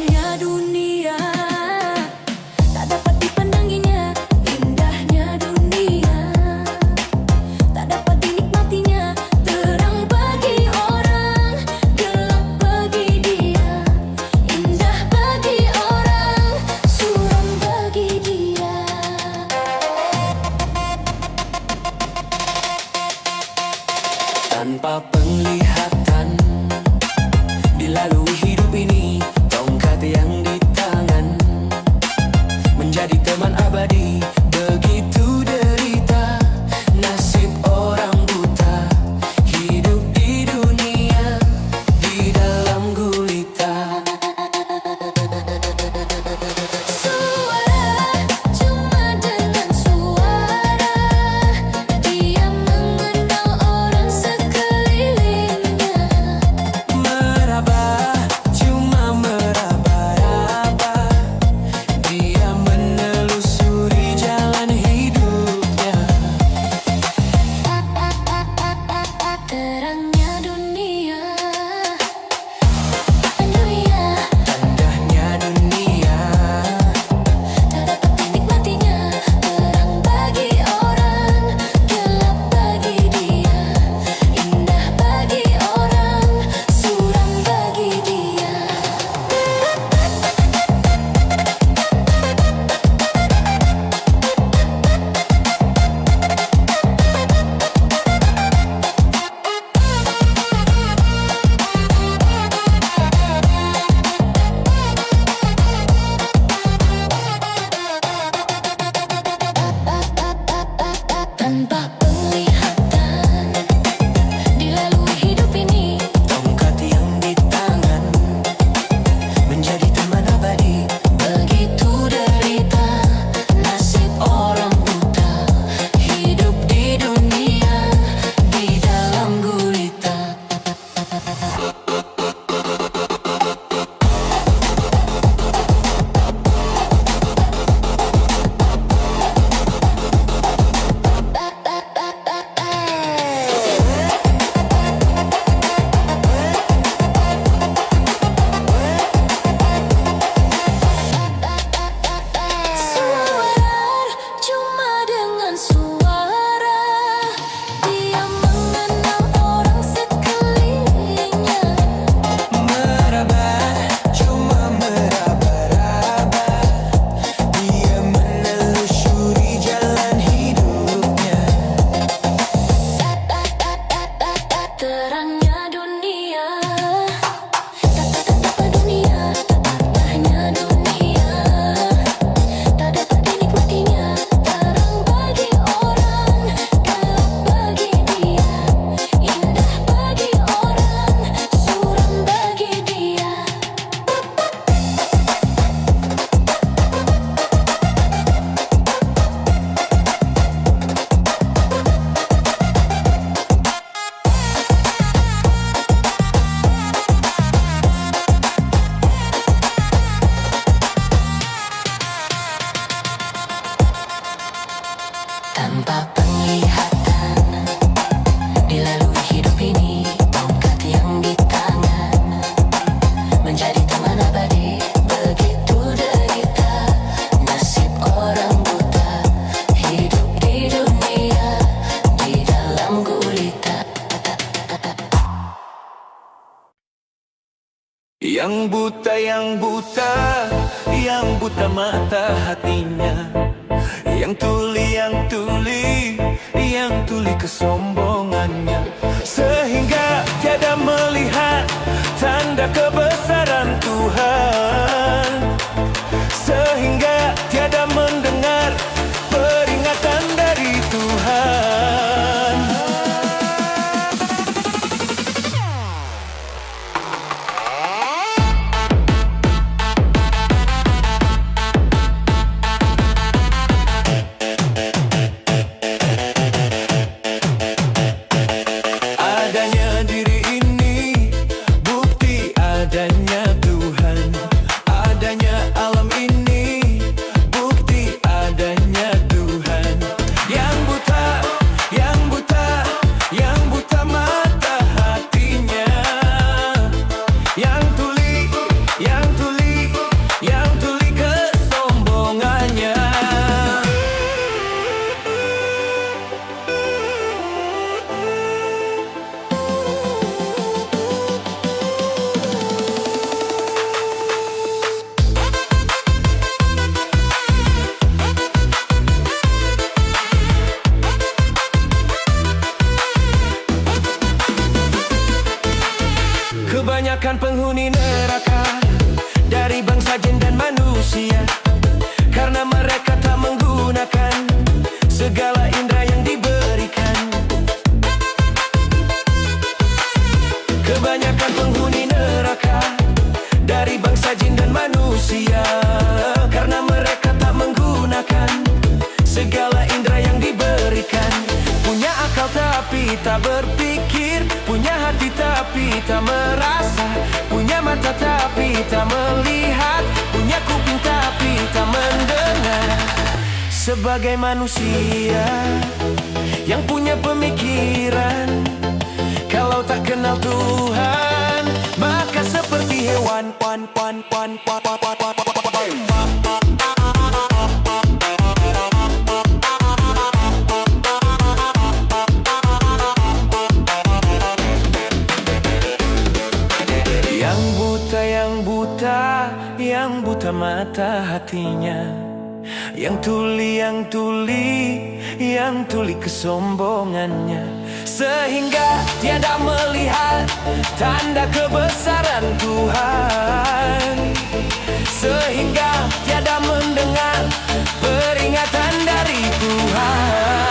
Terangnya dunia tak dapat dipandanginya, indahnya dunia tak dapat dinikmatinya. Terang bagi orang, gelap bagi dia, indah bagi orang, suram bagi dia. Tanpa penglihatan dilalui hidup ini, tongkat yang di tangan menjadi teman abadi. Begitu derita nasib orang buta, hidup di dunia di dalam gulita. Suara cuma dengan suara, dia mengenal orang sekelilingnya. Meraba cuma meraba-raba, dia menelusuri jalan hidupnya. Terangnya dunia, indahnya dunia tak dapat dinikmatinya. Terang bagi orang, gelap bagi dia, indah bagi orang, suram bagi dia. Tanpa penglihatan dilalui hidup ini, tongkat yang di tangan menjadi teman abadi. Begitu derita nasib orang buta, hidup di dunia di dalam gulita. Suara cuma dengan suara, dia mengenal orang sekelilingnya. Meraba cuma meraba-raba, dia menelusuri jalan hidupnya. Terangnya dunia, tak dunia, indahnya dunia tak dapat dinikmatinya. Terang bagi orang, gelap bagi dia, indah bagi orang, suram bagi dia. Tanpa penglihatan dilalui hidup ini, tongkat yang di tangan menjadi teman abadi. Begitu derita nasib orang buta, hidup di dunia di dalam gulita. Yang buta, yang buta, yang buta mata hatinya, yang tuli, yang tuli, yang tuli kesombongannya, sehingga tiada melihat tanda kebesaran Tuhan, sehingga tiada mendengar peringatan dari Tuhan. Adanya diri ini bangsa jin dan manusia, karena mereka tak menggunakan segala indera yang diberikan. Kebanyakan penghuni neraka dari bangsa jin dan manusia, karena mereka tak menggunakan segala indera yang diberikan. Punya akal tapi tak berpikir, punya hati tapi tak merasa, punya mata tapi tak melihat, punya kuping tapi tak mendengar. Sebagai manusia yang punya pemikiran, kalau tak kenal Tuhan, maka seperti hewan. Yang buta mata hatinya, yang tuli kesombongannya, sehingga tiada melihat tanda kebesaran Tuhan, sehingga tiada mendengar peringatan dari Tuhan.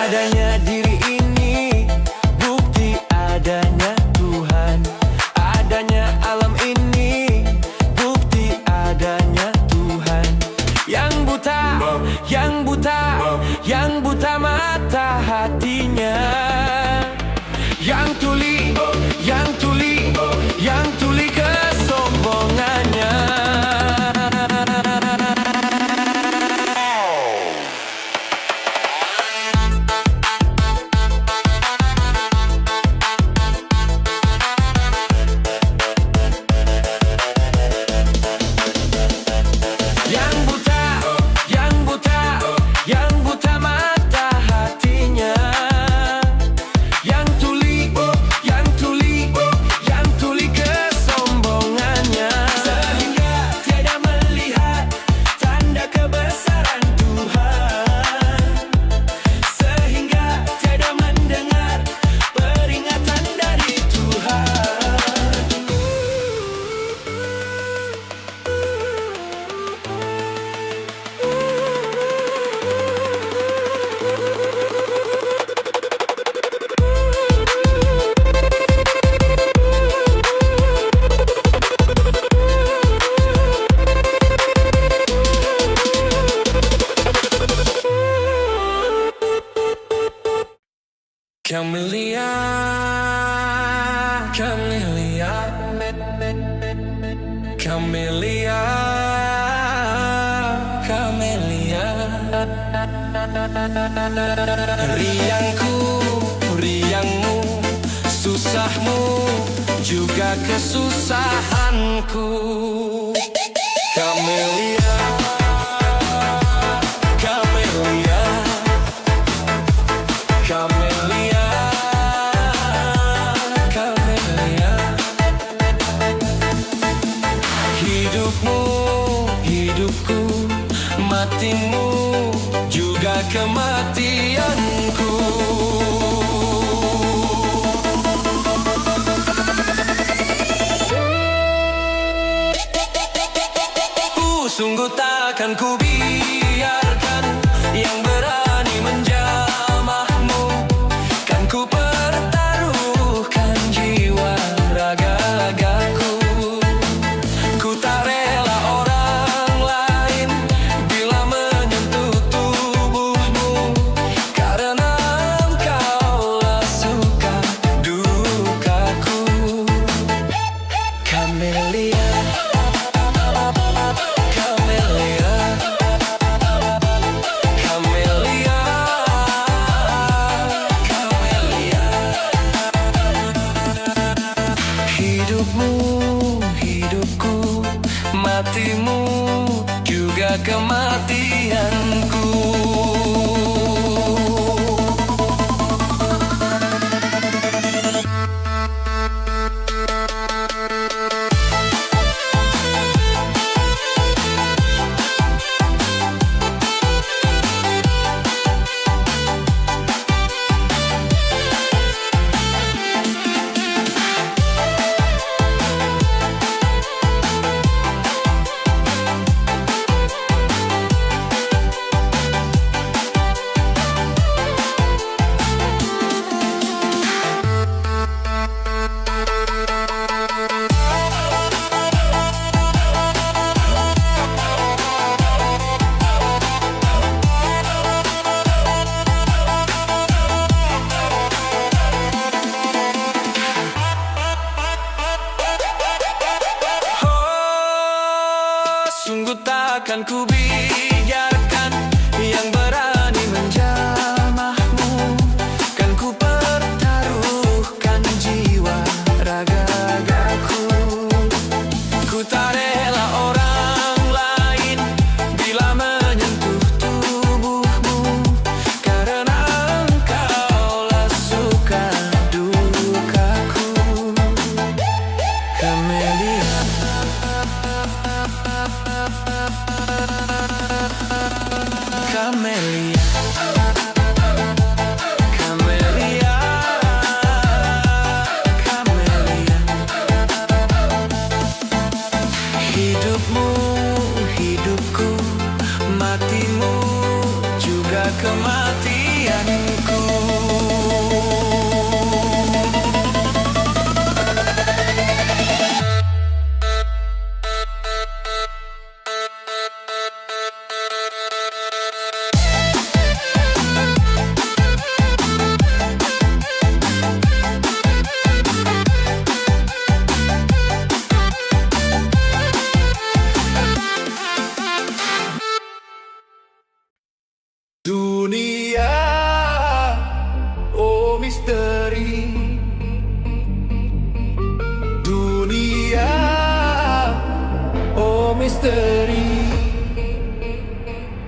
Adanya diri ini bukti adanya Tuhan. Adanya alam ini bukti adanya Tuhan. Yang buta mata hatinya, yang tuli kesombongannya. Camellia, Camellia, Camellia, Camellia. Riangmu, susahmu, juga kesusahanku. Camellia, Camellia, Camellia, Camellia. Hidupku, matimu, juga kematianku. Sungguh takkan ku biarkan yang berani menjamahmu. Kan ku pertaruhkan jiwa raga-ragaku. Ku tak rela orang lain bila menyentuh tubuhmu, karena engkaulah suka dukaku. Camellia, hidupku, matimu, juga kematianku. Kan ku biarkan yang berani menjamahmu. Kan ku pertaruhkan jiwa ragaku. Ku tak rela orang lain bila menyentuh tubuhmu, karena engkaulah suka dukaku. Camellia, Camellia, Camellia, Camellia. Hidupmu, hidupku, matimu juga kematianku. Dunia, oh misteri. Dunia, oh misteri.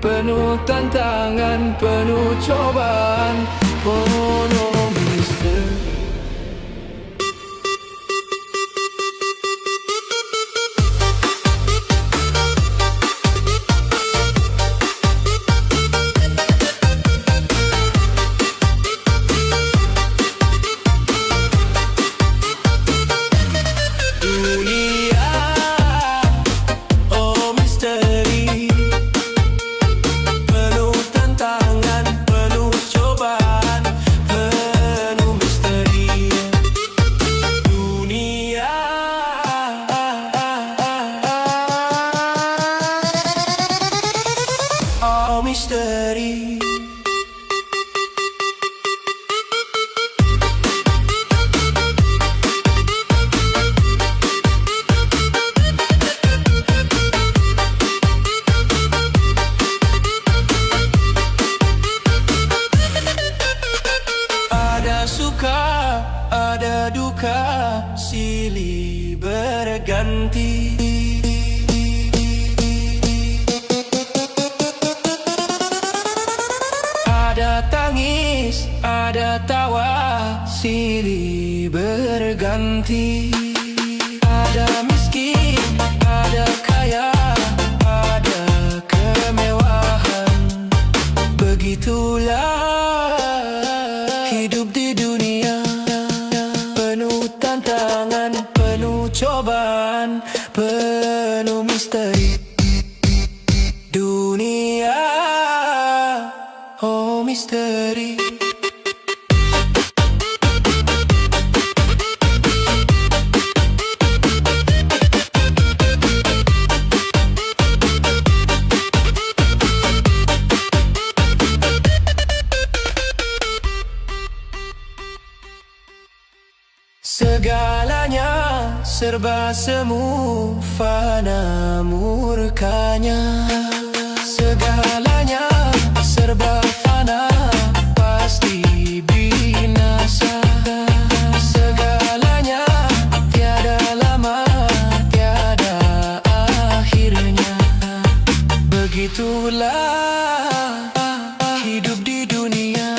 Penuh tantangan, penuh cobaan, penuh misteri. Misteri. Ada suka, ada duka, silih berganti. Ada tangis, ada tawa, silih berganti. Ada miskin, ada kaya, ada kemewahan. Begitulah hidup di dunia, penuh tantangan, penuh cobaan, penuh misteri. Dunia, oh misteri. Segalanya serba semu, fana murkanya. Segalanya serba fana, pasti binasa. Segalanya tiada lama, tiada akhirnya. Begitulah hidup di dunia,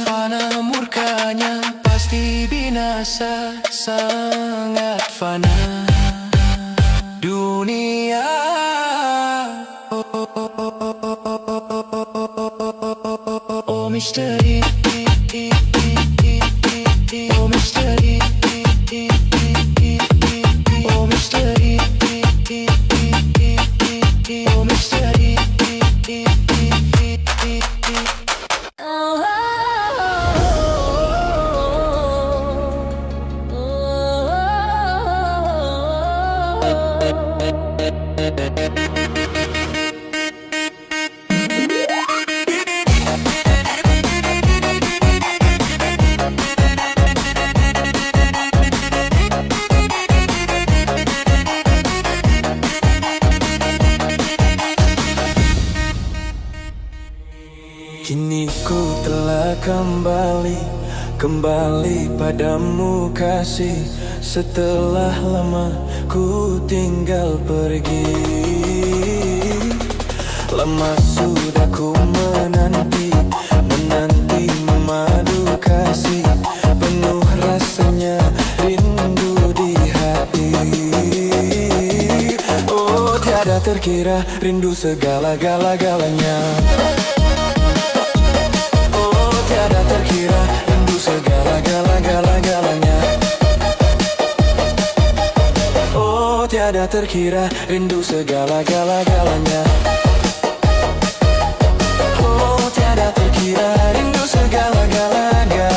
fana murkanya, pasti binasa, sangat fana. Dunia, oh misteri, oh misteri, oh misteri, oh misteri. kembali padamu kasih. Setelah lama ku tinggal pergi, lama sudah ku menanti memadu kasih. Penuh rasanya rindu di hati. Oh, tiada terkira rindu segala-galanya. Oh, tiada terkira rindu segala-galanya. Oh, tiada terkira rindu segala-galanya. Oh, tiada terkira rindu segala-galanya.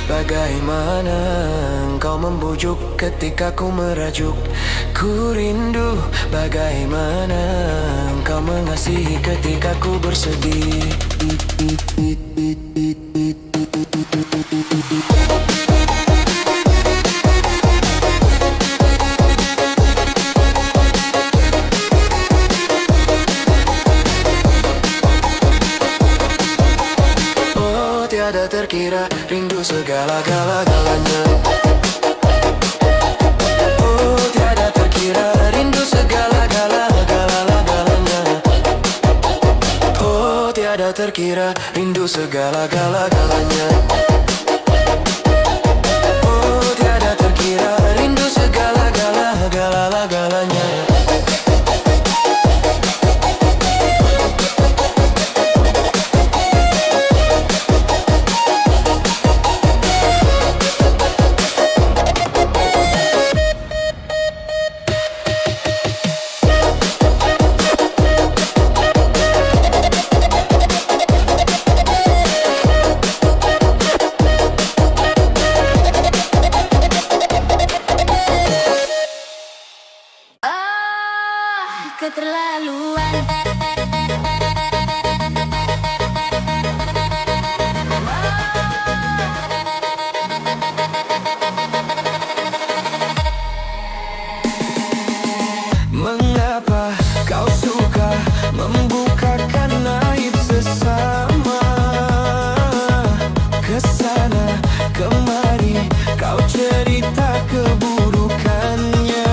Bagaimana engkau membujuk ketika ku merajuk. Ku rindu bagaimana engkau mengasihi ketika ku bersedih. Oh, tiada terkira rindu segala-galanya. Oh, tiada terkira rindu segala-galanya. Oh, tiada terkira rindu segala-galanya. Oh, tiada terkira rindu segala-galanya. Keterlaluan. Mengapa kau suka membukakan aib sesama? Kesana kemari kau cerita keburukannya.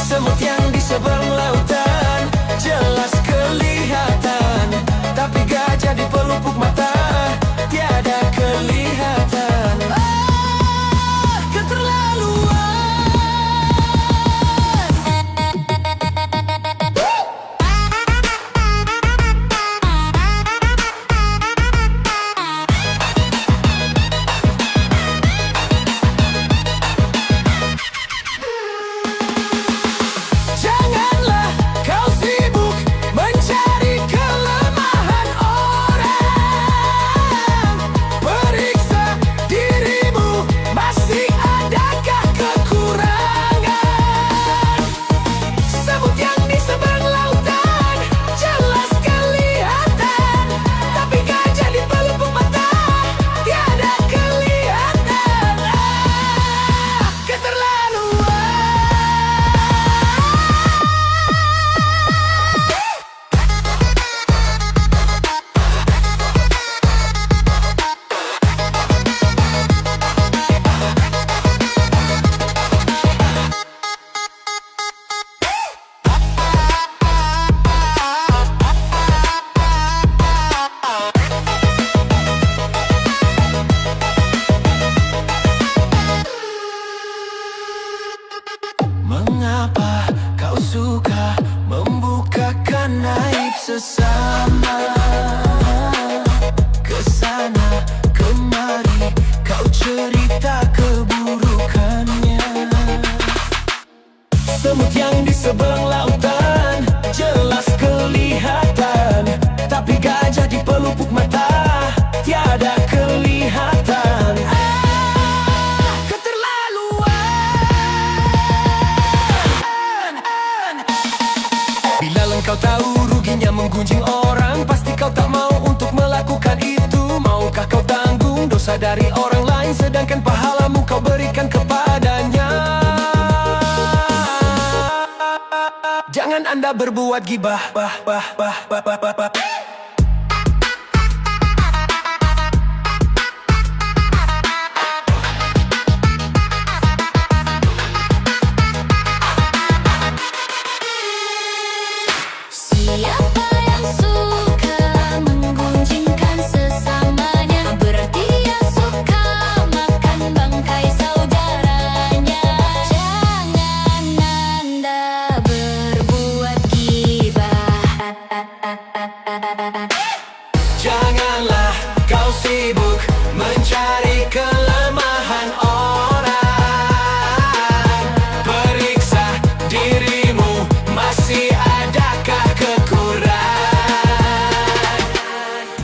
Semut yang di seberang lautan jelas kelihatan, tapi gajah di pelupuk mata tiada kelihatan. Oh, keterlaluan. Mengapa kau suka membukakan aib sesama? Kesana kemari kau cerita seberang lautan jelas kelihatan, tapi gajah di pelupuk mata tiada kelihatan. Keterlaluan. Bila engkau tahu ruginya menggunjing orang, pasti kau tak mau untuk melakukan itu. Maukah kau tanggung dosa dari orang lain, sedangkan pahalamu kau berikan kepadanya? Jangan Anda berbuat gibah. Siapa yang suka menggunjingkan sesamanya, berarti ia suka makan bangkai saudaranya. Jangan Anda berbuat gibah. Janganlah kau sibuk mencari kelemahan orang. Periksa dirimu, masih adakah kekurangan?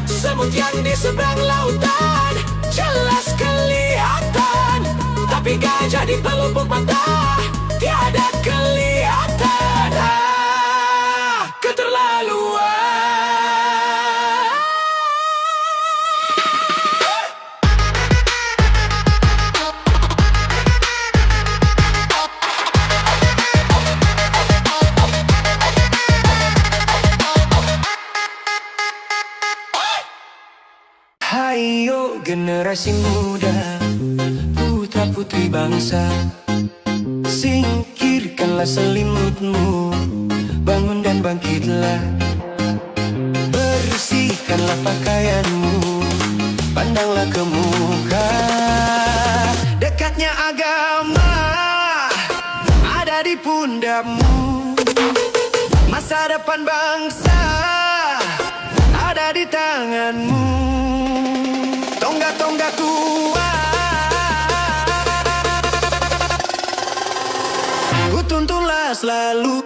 Semut yang di seberang lautan jelas kelihatan, tapi gajah di pelupuk mata tiada kelihatan. Keterlaluan. Hayo generasi muda, putra putri bangsa, singkirkanlah selimutmu, bangun dan bangkitlah. Bersihkanlah pakaianmu, pandanglah ke muka. Dekatnya agama ada di pundakmu, masa depan bangsa ada di tanganmu. Tonggak-tonggak tua ku tuntunlah selalu.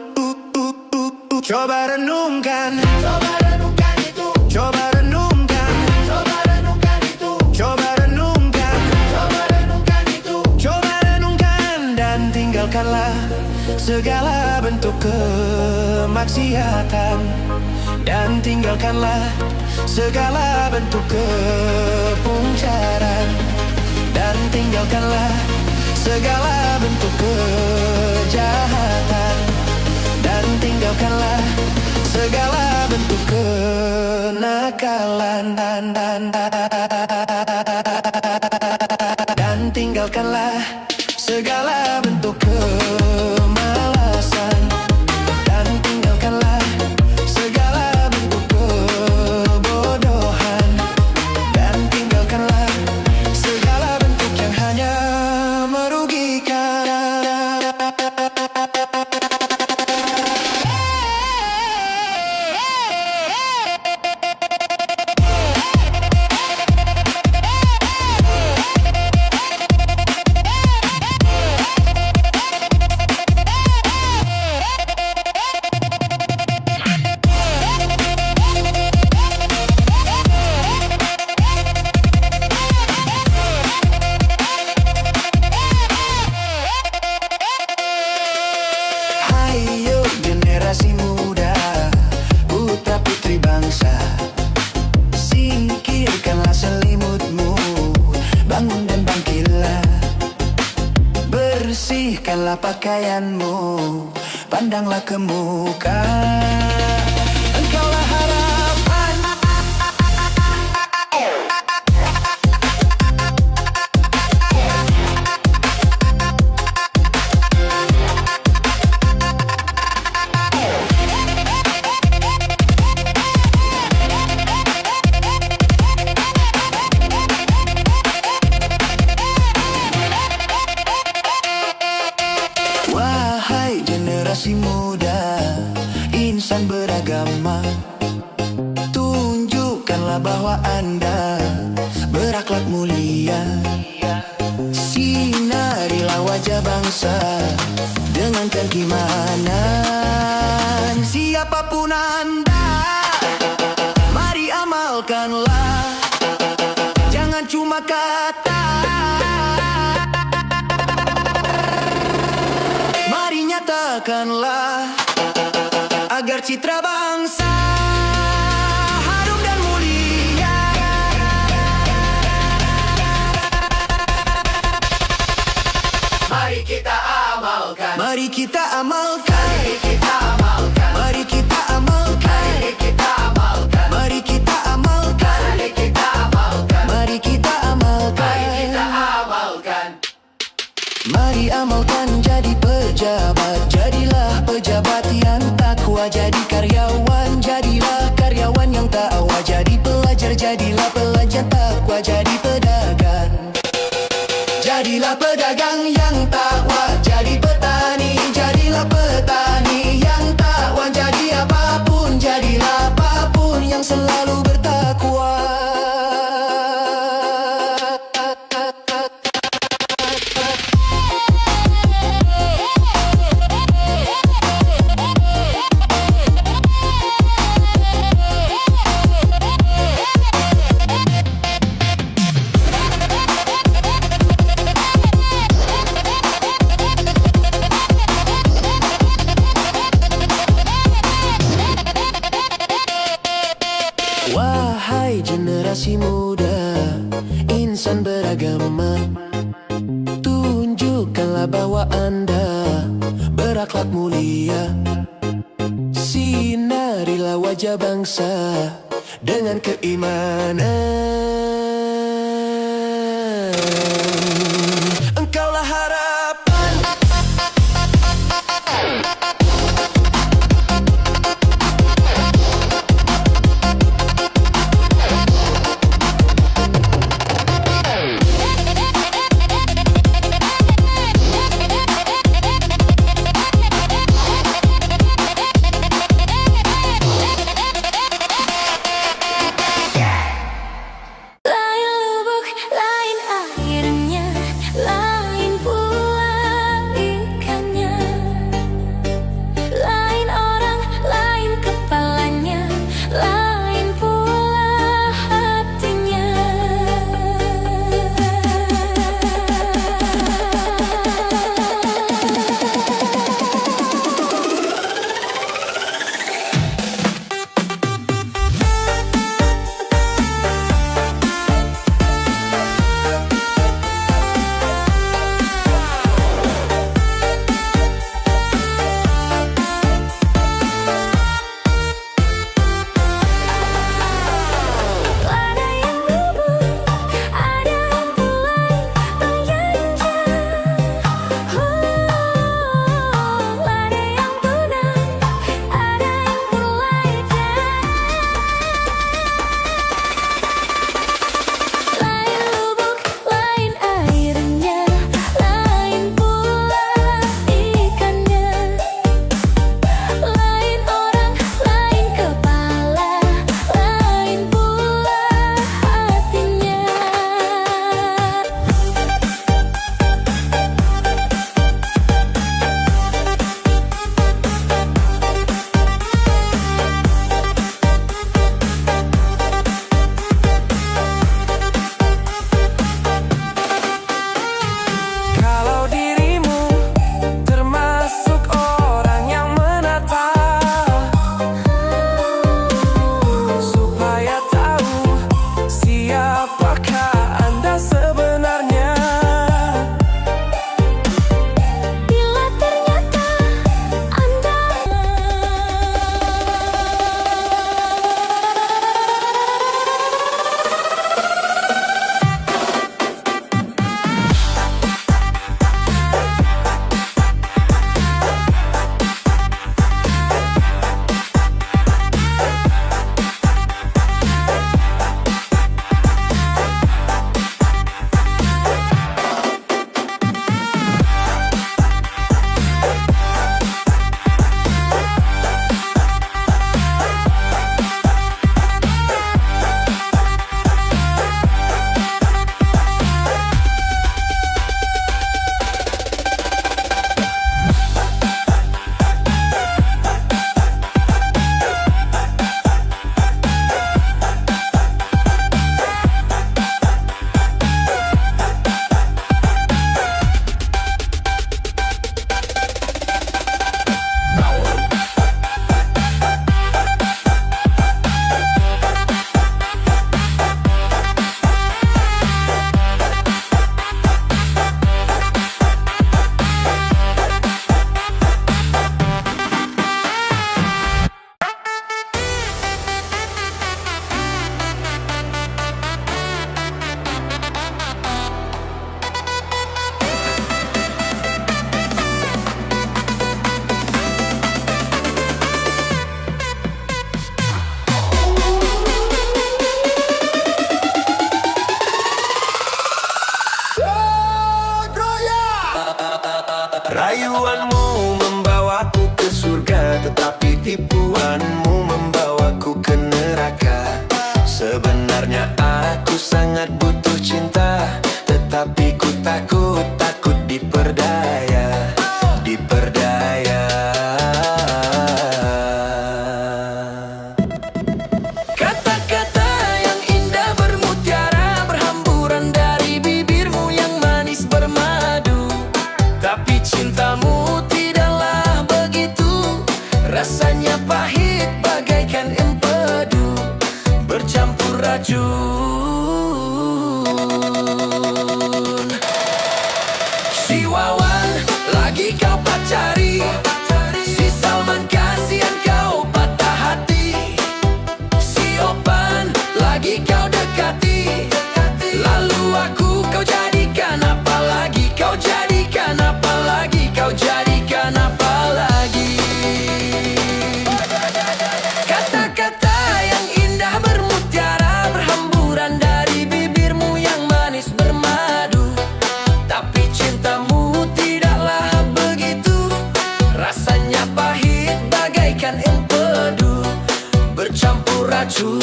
Coba renungkan, coba renungkan itu. Coba renungkan, coba renungkan itu. Coba renungkan, coba renungkan itu. Coba renungkan dan tinggalkanlah segala bentuk kemaksiatan, dan tinggalkanlah segala bentuk kepungkaran, dan tinggalkanlah segala bentuk kejahatan, dan tinggalkanlah segala bentuk kenakalan, dan tinggalkanlah segala bentuk kemalasan, dan tinggalkanlah segala bentuk kebodohan, dan tinggalkanlah segala bentuk yang hanya merugikan. Bersihkanlah pakaianmu, pandanglah ke muka. Engkaulah harapan. Wahai generasi muda, insan beragama, tunjukkanlah bahwa Anda berakhlak mulia. Sinarilah wajah bangsa dengan dengan keimanan. Siapapun Anda, mari amalkanlah, jangan cuma kata. Mari nyatakanlah, agar citra bangsa harum dan mulia. Mari kita amalkan. Mari kita amalkan. Mari kita amalkan. Mari kita amalkan. Mari kita amalkan. Mari kita amalkan. Mari kita amalkan. Mari kita amalkan. Mari kita amalkan. Mari amalkan jadi pejabat. Jadilah pejabat yang takwa. Jadi karyawan, jadilah karyawan yang takwa. Jadi pelajar, jadilah pelajar takwa. Jadi pedagang, jadilah pedagang yang takwa. Jadi petani, jadilah petani yang takwa. Jadi apapun, jadilah apapun yang selalu bertakwa. Wahai generasi muda, insan beragama, tunjukkanlah bahwa Anda berakhlak mulia. Sinarilah wajah bangsa dengan keimanan. Engkaulah harapan. Lain lubuk, lain airnya, lain pula racun. Si Wawan lagi kau pacari, si Salman kasihan kau patah hati, si Opan lagi kau dekati, lalu aku kau jadikan apa lagi, kau jadikan apa lagi, kau jadikan apa lagi. Kata-kata yang indah bermutiara berhamburan dari bibirmu yang manis bermadu, tapi cintamu tidaklah begitu. Rasanya pahit bagaikan empedu bercampur racun.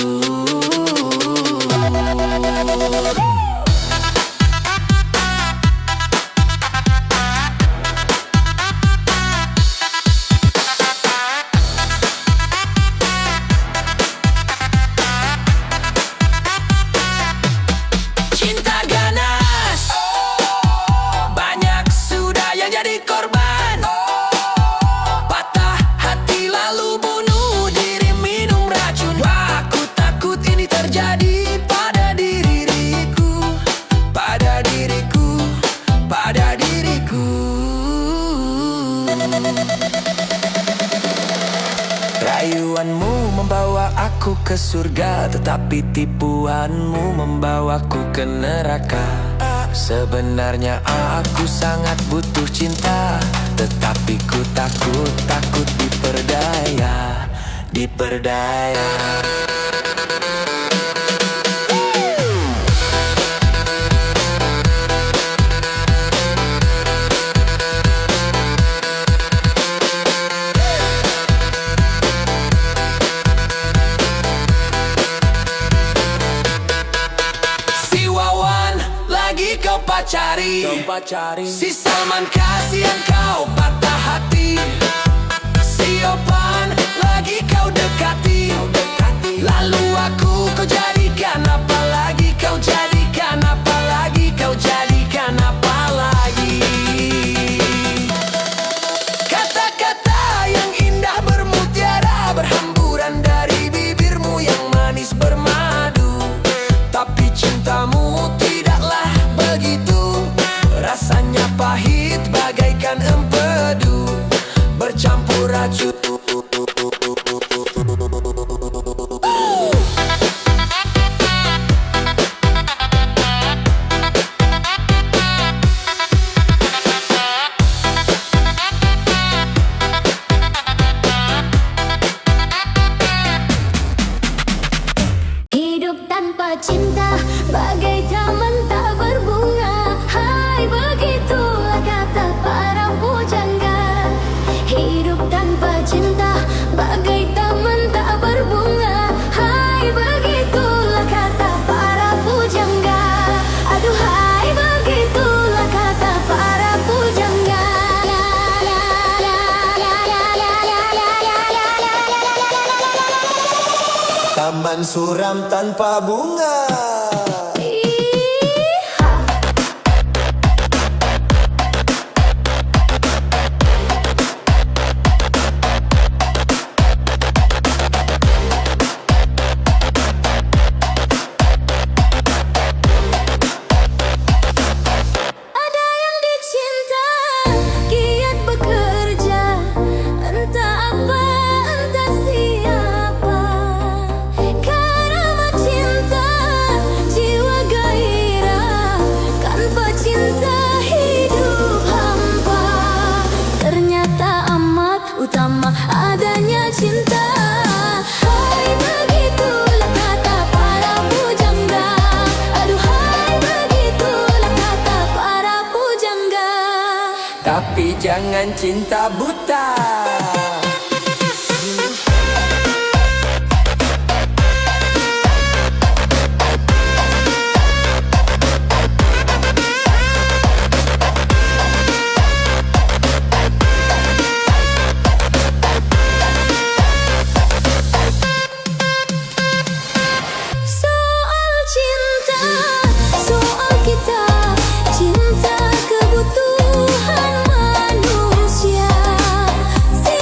Cinta ganas, banyak sudah yang jadi korban. Patah hati lalu bunuh diri minum racun. Aku takut ini terjadi pada diriku, pada diriku, pada diriku. Rayuanmu membawa aku ke surga, tetapi tipuanmu membawaku ke neraka. Sebenarnya aku sangat butuh cinta, tetapi ku takut diperdaya, diperdaya. Si Wawan lagi kau pacari, si Salman kasihan kau patah hati, si Opan lagi kau dekati, lalu aku kau jadikan apa lagi, kau jadikan apa lagi, kau jadikan apa lagi. Kata-kata yang indah bermutiara berhamburan dari bibirmu yang manis bermadu, tapi cintamu tidaklah begitu. Rasanya pahit bagaikan empedu bercampur racun. Hidup tanpa cinta bagai taman tak berbunga. Hai, begitulah kata para pujangga. Hidup tanpa cinta bagai taman tak berbunga. Hai, begitulah kata para pujangga. Aduhai, begitulah kata para pujangga. Taman suram tanpa bunga. Ada yang dicinta, giat bekerja, entah apa, entah siapa. Karena cinta, jiwa gairah, tanpa cinta hidup hampa. Ternyata amat utama adanya cinta. Hai, begitulah kata para pujangga. Aduhai, begitulah kata para pujangga. Tapi jangan cinta buta. Soal cinta, soal kita, cinta kebutuhan manusia. Si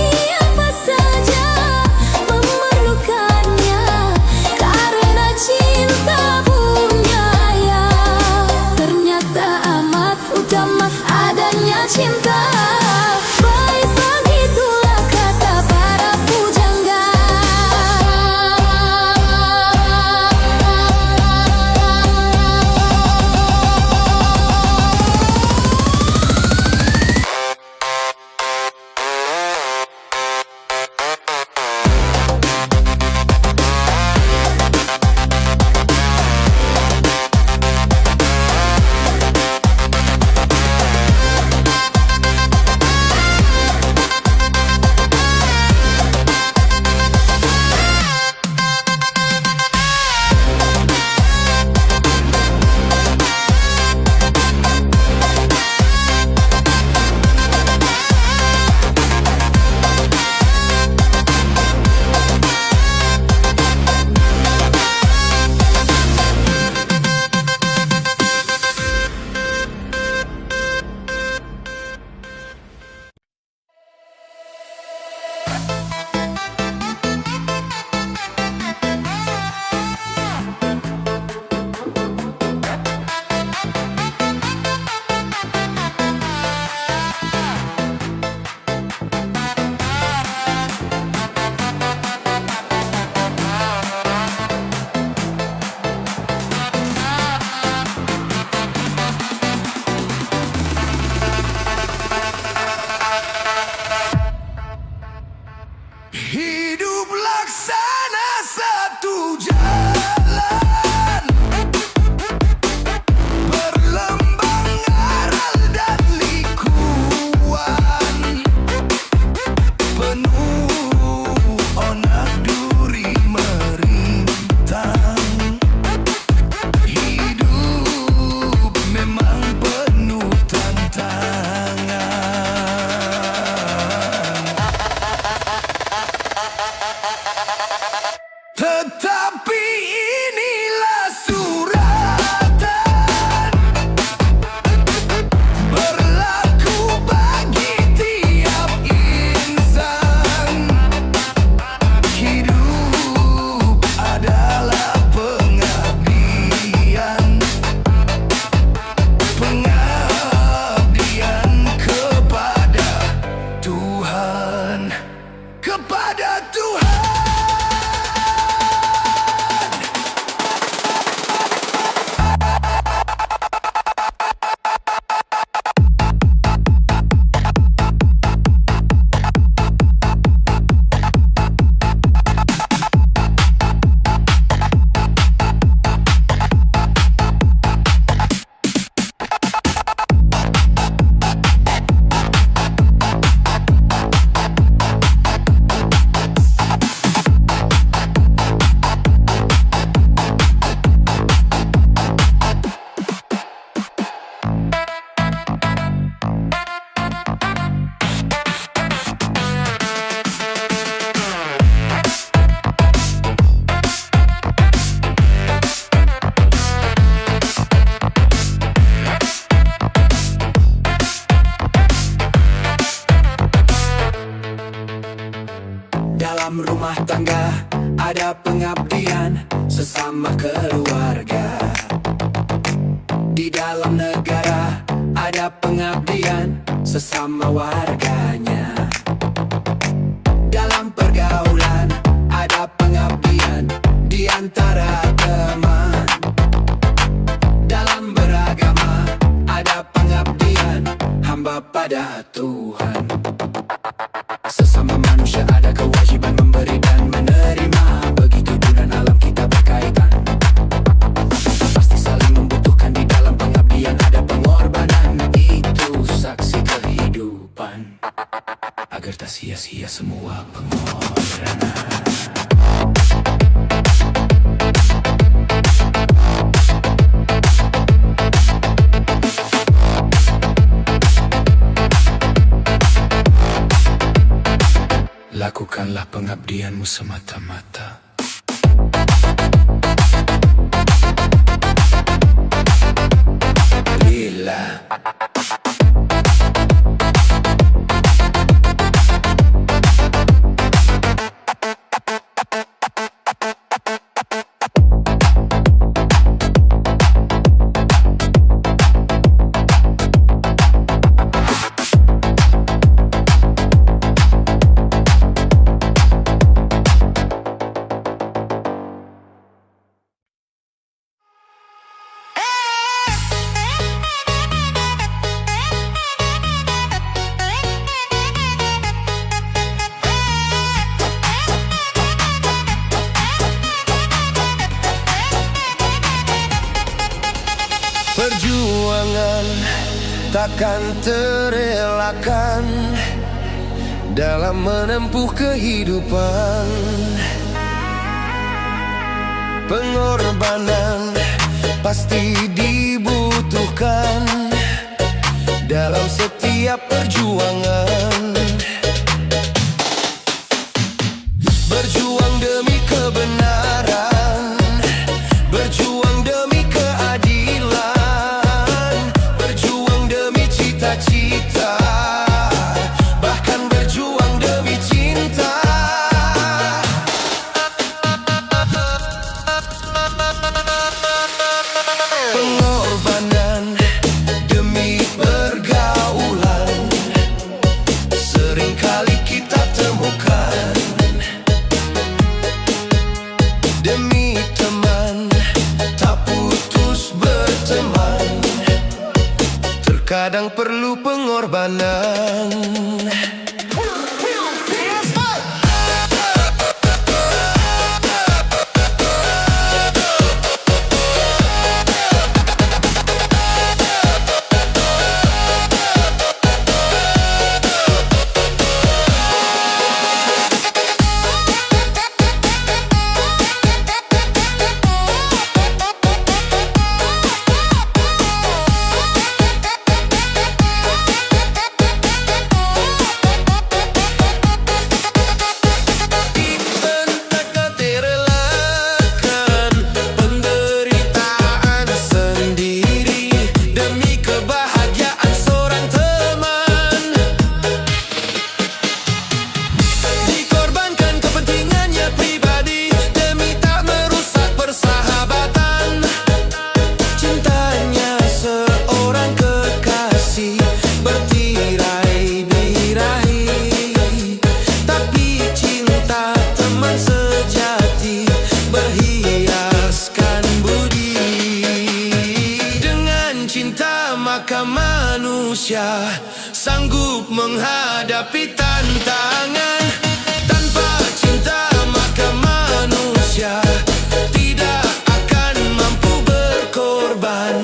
pengabdian sesama keluarga. Di dalam negara ada pengabdian sesama warganya. Dalam pergaulan ada pengabdian di antara teman. Dalam beragama ada pengabdian hamba pada Tuhan. Sesama manusia ada kewajiban memberi dan menerima. Begitu dengan alam kita berkaitan. Pasti saling membutuhkan di dalam pengabdian ada pengorbanan. Itu saksi kehidupan agar tak sia-sia semua pengorbanan. Lakukanlah pengabdianmu semata-mata. Lillah. Perjuangan takkan terelakkan dalam menempuh kehidupan. Pengorbanan pasti dibutuhkan dalam setiap perjuangan. Berjuang demi kebenaran, berjuang demi keadilan, berjuang demi cita-cita, bahkan berjuang demi cinta. Pengorbanan demi pergaulan seringkali kita temukan. Demi teman tak putus berteman, terkadang perlu pengorbanan. Maka manusia sanggup menghadapi tantangan. Tanpa cinta maka manusia tidak akan mampu berkorban.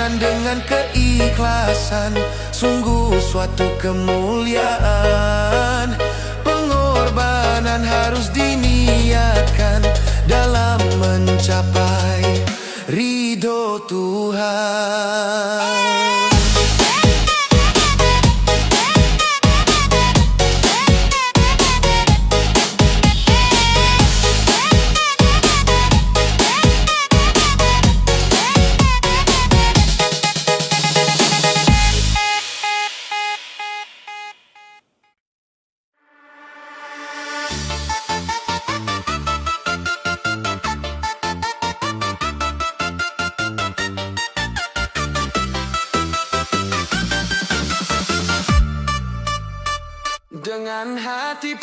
Jalan dengan keikhlasan, sungguh suatu kemuliaan. Pengorbanan harus diniatkan dalam mencapai ridho Tuhan. Dengan hati